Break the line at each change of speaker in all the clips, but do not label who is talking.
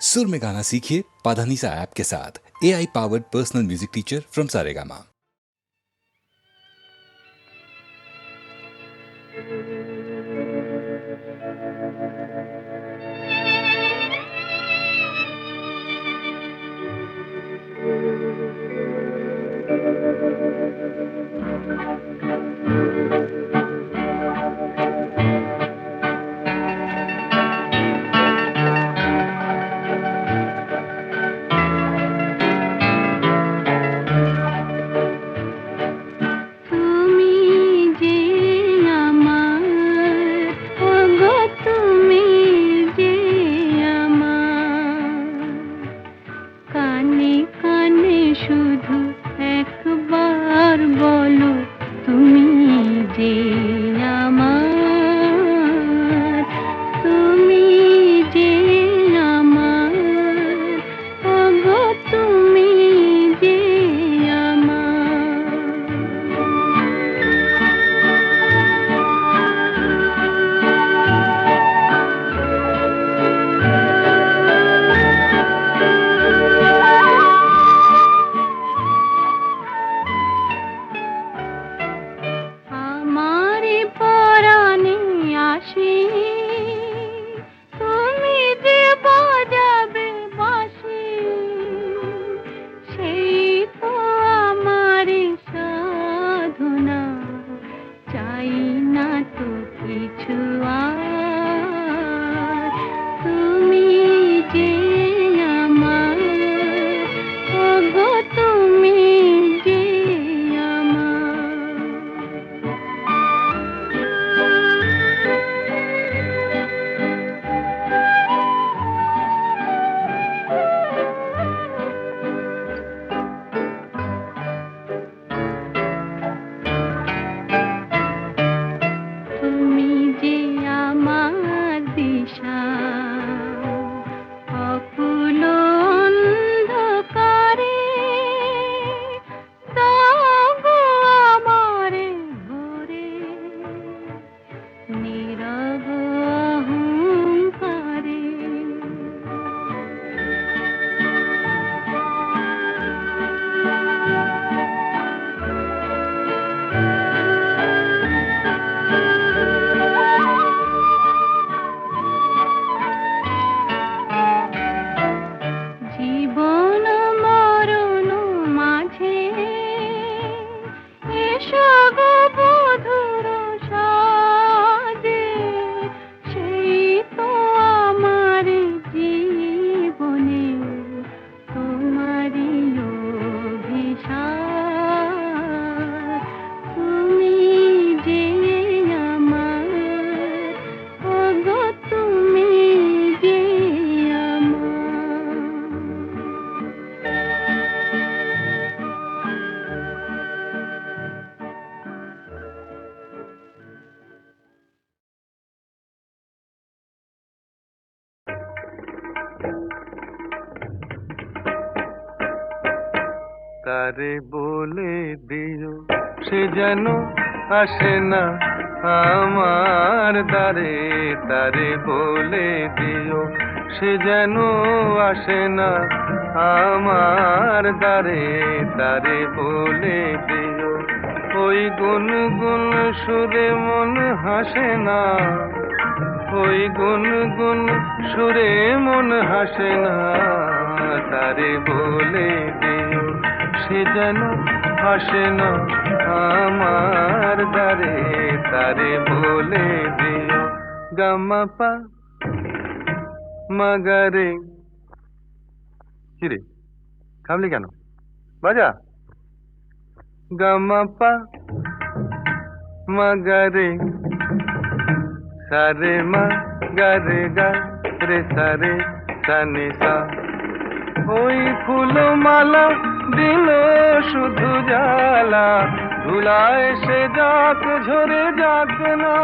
सुर में गाना सीखिए पाधानीसा ऐप के साथ। AI powered personal music teacher from Saregama.
তারে বলে দিও সে যেন আসে না আমার দ্বারে, তারে বলে দিও সে যেন আসে না আমার দ্বারে, তারে বলে দিও ওই গুনগুন সুরে মন হাসে না, ওই গুনগুন সুরে মন হাসে না, তারে বলে দিও সে যেন আসে না আমার দ্বারে, তারে বলে দিও। গামা পা মাগারে। কিরে থামলি কেন? বাজা। গামা পা মাগারে সারে মা গারে গা রে সারে সানে সা। ওই ফুলমালা দিল শুধু জ্বালা, ধুলায় সে যাক ঝরে যাক না,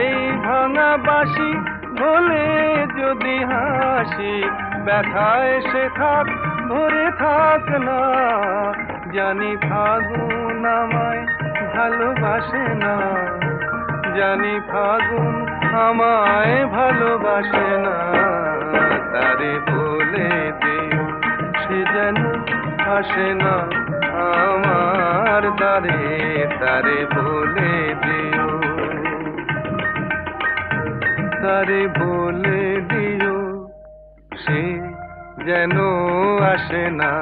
এই ভাঙা বাঁশি ভোলে যদি হাসি, ব্যথায় সে থাক ভরে থাক না। জানি ফাগুন আমায় ভালোবাসে না, জানি ফাগুন আমায় ভালোবাসে না, আসে না আমার দ্বারে, তারে বলে দিও, তারে বলে দিও সে যেন আসে না,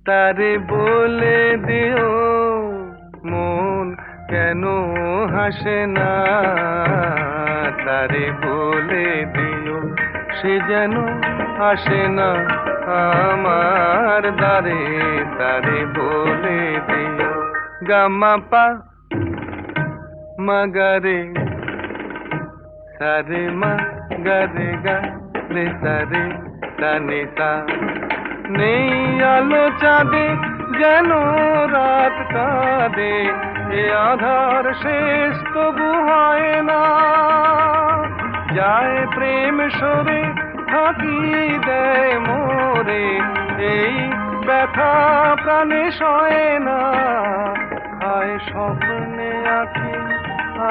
তারে বলে দিও মন কেন হাসে না, তারে বলে দিও সে যেন আসে না আমার দ্বারে, তারে বলে দিও। গামা পা মাগারে সারে মা গারে গা রে সারে সানে সা, নেই আলো চাঁদে যেন রাত কাঁদে, এ আধার শেষ তবু হয় না, যায় প্রেম সরে থাকি দেয় মোরে, এই ব্যথা প্রাণে সয় না, হায় স্বপ্নে আঁখি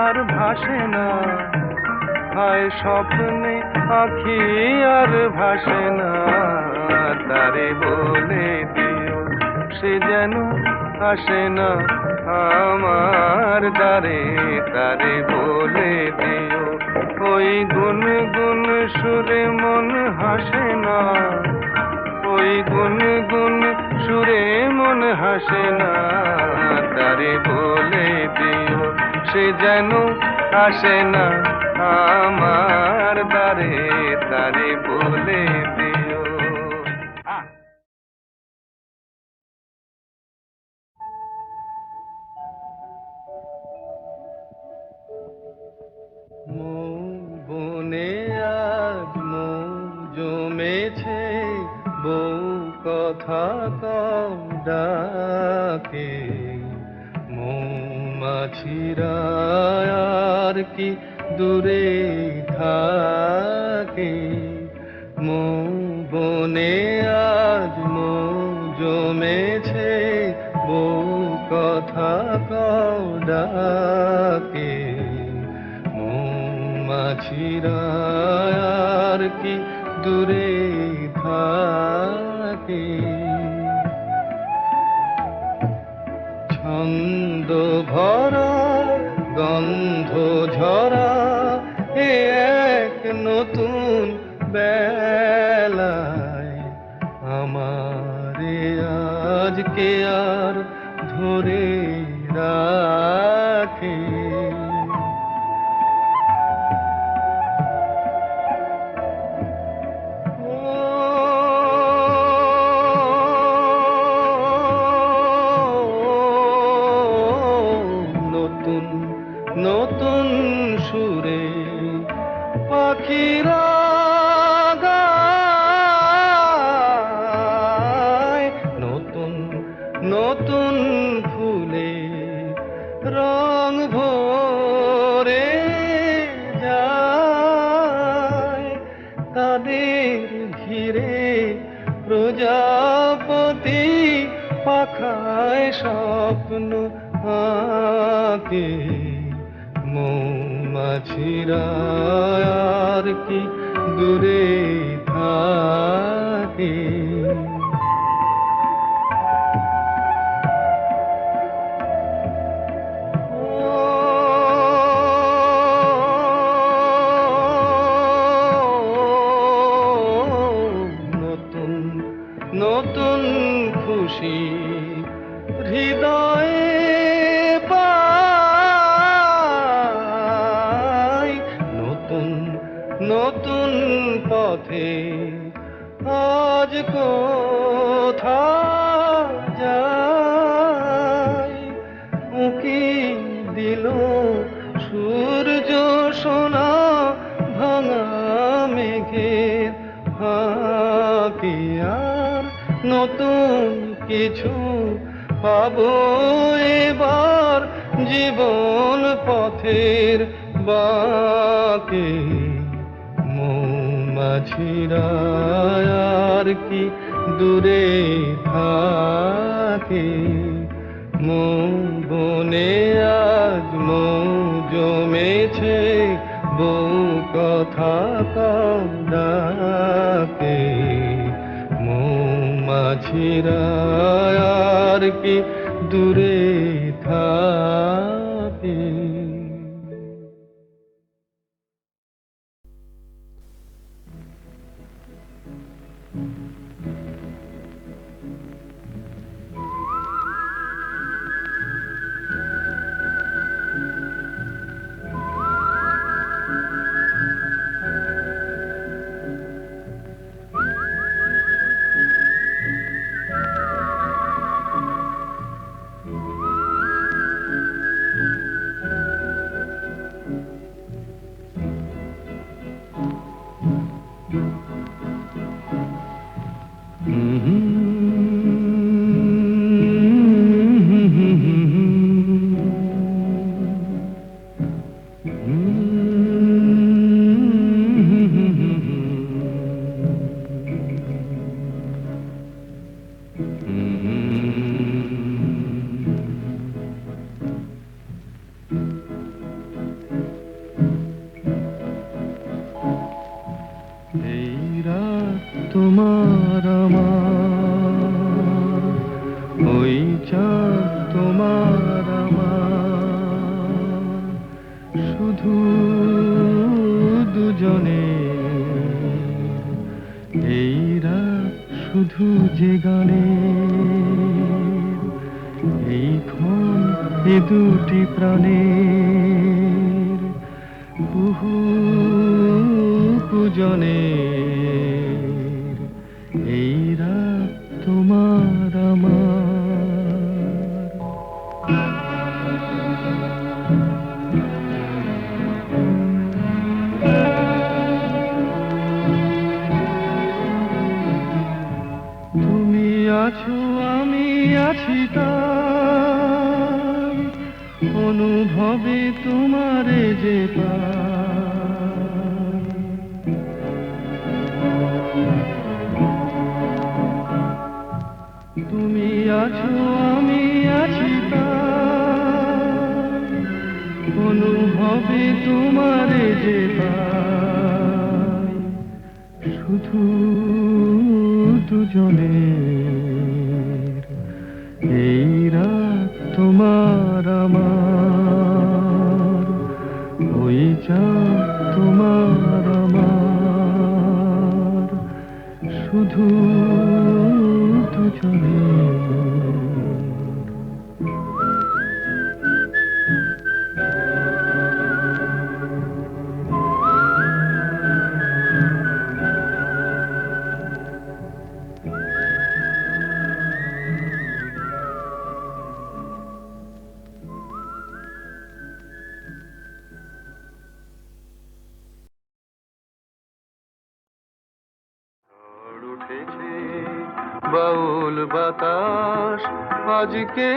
আর ভাসে না, হায় স্বপ্নে আঁখি আর ভাসে না, তারে বলে দিও সে যেন আসে না আমার দ্বারে, তারে বলে দিও। ওই গুনগুন সুরে মন হাসে না, ওই গুনগুন সুরে মন হাসে না, তারে বলে দিও সে যেন আসে না আমার দ্বারে, তারে বলে দিও। বনে আজ মৌ জমেছে, বউ কথা কম ডাকে, মৌমাছিরা আর কি দূরে থাকে, মৌ বনে আজ মৌ জমেছে, বউ কথা কও ডাকে, মৌমাছিরা আর কি দূরে থাকে, ছন্দ ভরা গন্ধ ঝরা এ এক নতুন বেলায়, আমারে আজকে আর ধরে রাখে, নতুন নতুন সুরে পাখিরা গায়, নতুন নতুন ফুলে রং ভরে যায়, তাদের ঘিরে প্রজাপতি পাখায় স্বপ্ন আঁকে, মৌমাছিরা আর কি দূরে থাকে, নতুন নতুন খুশি হৃদয়ে পাই, নতুন নতুন পথে আজ কোথা যাই, উকি দিল সূর্য সোনা ভাঙা মেঘের ফাঁকে, আর নতুন কিছু পাবো এবার জীবন পথের বাঁকে, মৌমাছিরা আর কি দূরে থাকে, মৌ বনে আজ মৌ জমেছে, বউ কথা কও ডাকে, মৌমাছি পাখিরা আর কি দূরে থাকে। এই রাত তোমার আমার, ওই চাঁদ তোমার আমার, শুধু দুজনে। এই রাত শুধু যে গানে, এই ক্ষণ এ দুটি প্রাণের বহু পূজনের। এই রাত তোমার আমার। তুমি আছো আমি আছি তাই, অনুভবে তোমারে যে পাই। তুমি আছো আমি আছি তাই, অনুভবে তোমারে যে পাই। শুধু দুজনের। এই রাত তোমার আমার, ওই চাঁদ তোমার আমার, শুধু দুজনের। উঠেছে বাউল বাতাস, আজকে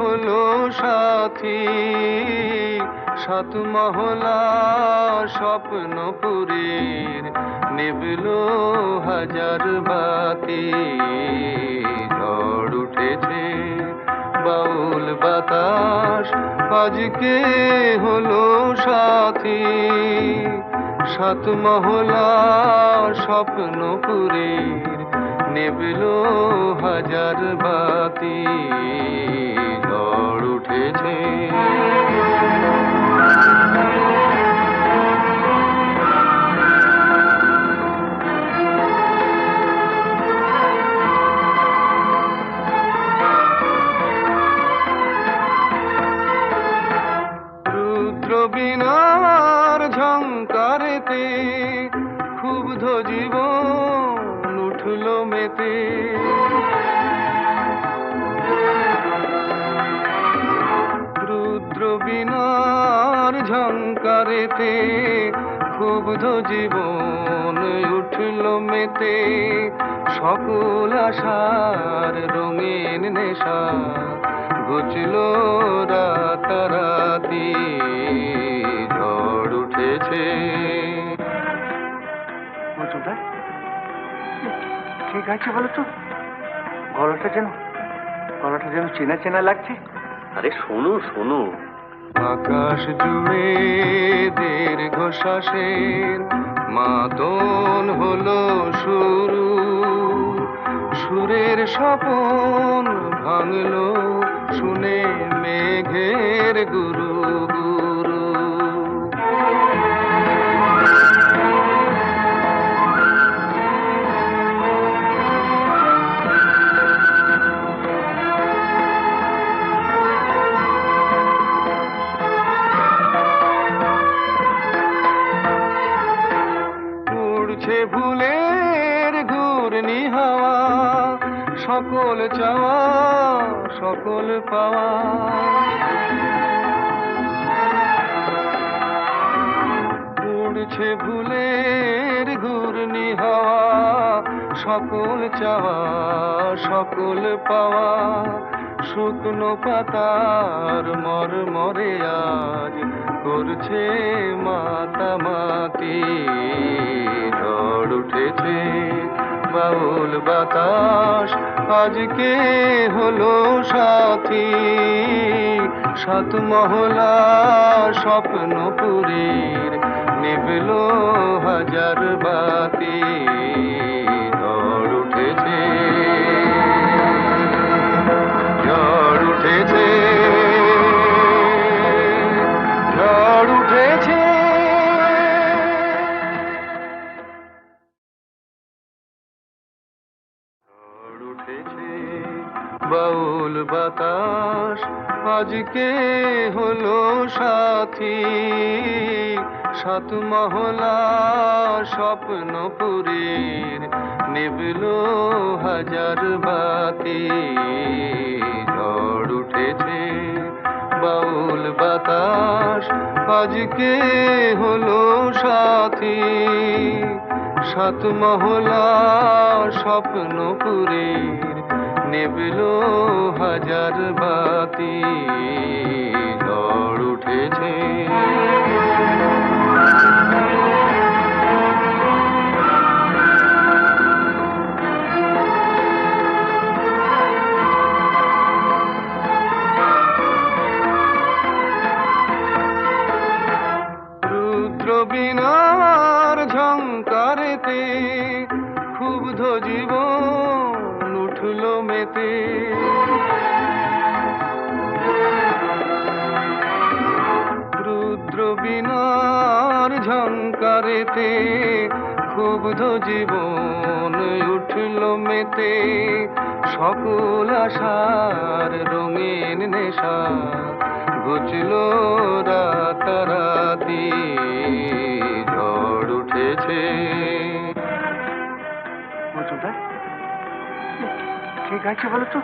হলো সাথী। সাত মহলা স্বপ্নপুরীর নিবলো হাজার বাতি। ঝড় উঠেছে বাউল বাতাস, আজকে হলো সাথী। সাত মহলা স্বপ্নপুরীর নিবলো হাজার বাতি। ঝড় উঠেছে রুদ্র বীণার ঝংকারেতে ক্ষুব্ধ জীবন উঠল মেতে। রুদ্র বীণার ঝংকারেতে ক্ষুব্ধ জীবন উঠল মেতে। সকল আশার রঙিন নেশা ঘুচল রাতারাতি। ঝড় উঠেছে।
ঠিক আছে বলো তো, গলাটা যেন চেনা চেনা লাগছে। আরে শোনো শোনো।
আকাশ জুড়ে দীর্ঘশ্বাসের মাতন হলো শুরু।
সুরের স্বপন ভাঙলো শুনে মেঘের গুরু গুরু। উড়ছে ভুলের ঘূর্ণি হাওয়া, সকল চাওয়া সকল পাওয়া। উড়ছে ভুলের ঘূর্ণি হাওয়া, সকল চাওয়া সকল পাওয়া। শুকনো পাতার মরমরে আজ করছে মাতামাতি। ঝড় উঠেছে বাউল বাতাস আজকে হলো সাথী। সাত মহলা স্বপ্নপুরীর নিভলো হাজার বাতি। ঝড় উঠেছে ঝড় উঠেছে ঝড় উঠেছে। ঝড় উঠেছে বাউল বাতাস আজকে হলো সাথী। সাত মহলা স্বপ্নপুরীর নিভলো হাজার বাতি। ঝড় উঠেছে বাউল বাতাস আজকে হলো সাথী। সাত মহলা স্বপ্নপুরীর নিভলো হাজার বাতি। ঝড় উঠেছে রুদ্র বীণার ঝংকারেতে ক্ষুব্ধ জীবন উঠল মেতে। রুদ্র বীণার ঝংকারেতে ক্ষুব্ধ জীবন উঠল মেতে। সকল আশার রঙিন নেশা ঘুচলো রাতারাতি। ঝড় উঠেছে
মজুমদার ঠিক আছে বলো তো?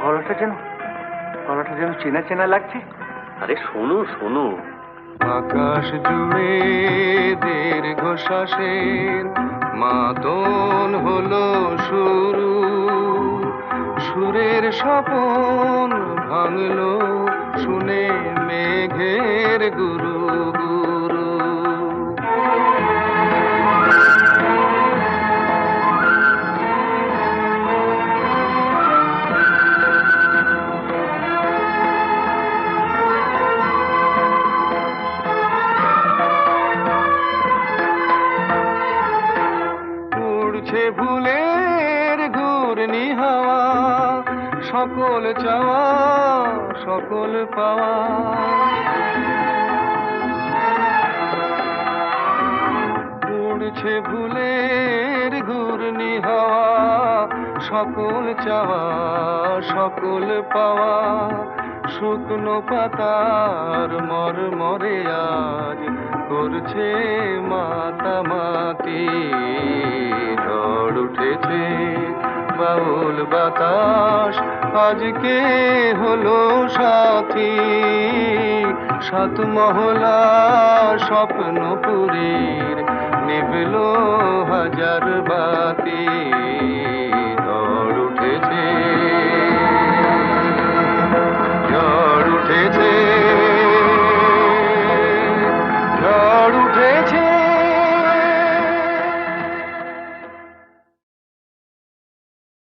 গলাটা যেন চেনা চেনা লাগছে। আরে শোনো শোনো।
আকাশ জুড়ে দীর্ঘশ্বাসের মাদন হলো শুরু। সুরের স্বপন ভাঙলো শুনে মেঘের গুরু গুরু। উড়ছে ভুলের ঘূর্ণি হাওয়া, সকল চাওয়া সকল পাওয়া। উড়ছে ভুলের ঘূর্ণি হাওয়া, সকল চাওয়া সকল পাওয়া। শুকনো পাতার মরমরে আজ করছে মাতামাতি। ঝড় উঠেছে বাউল বাতাস আজকে হলো সাথী। সাত মহলা স্বপ্নপুরীর নিভলো হাজার বাতি। ঝড় উঠেছে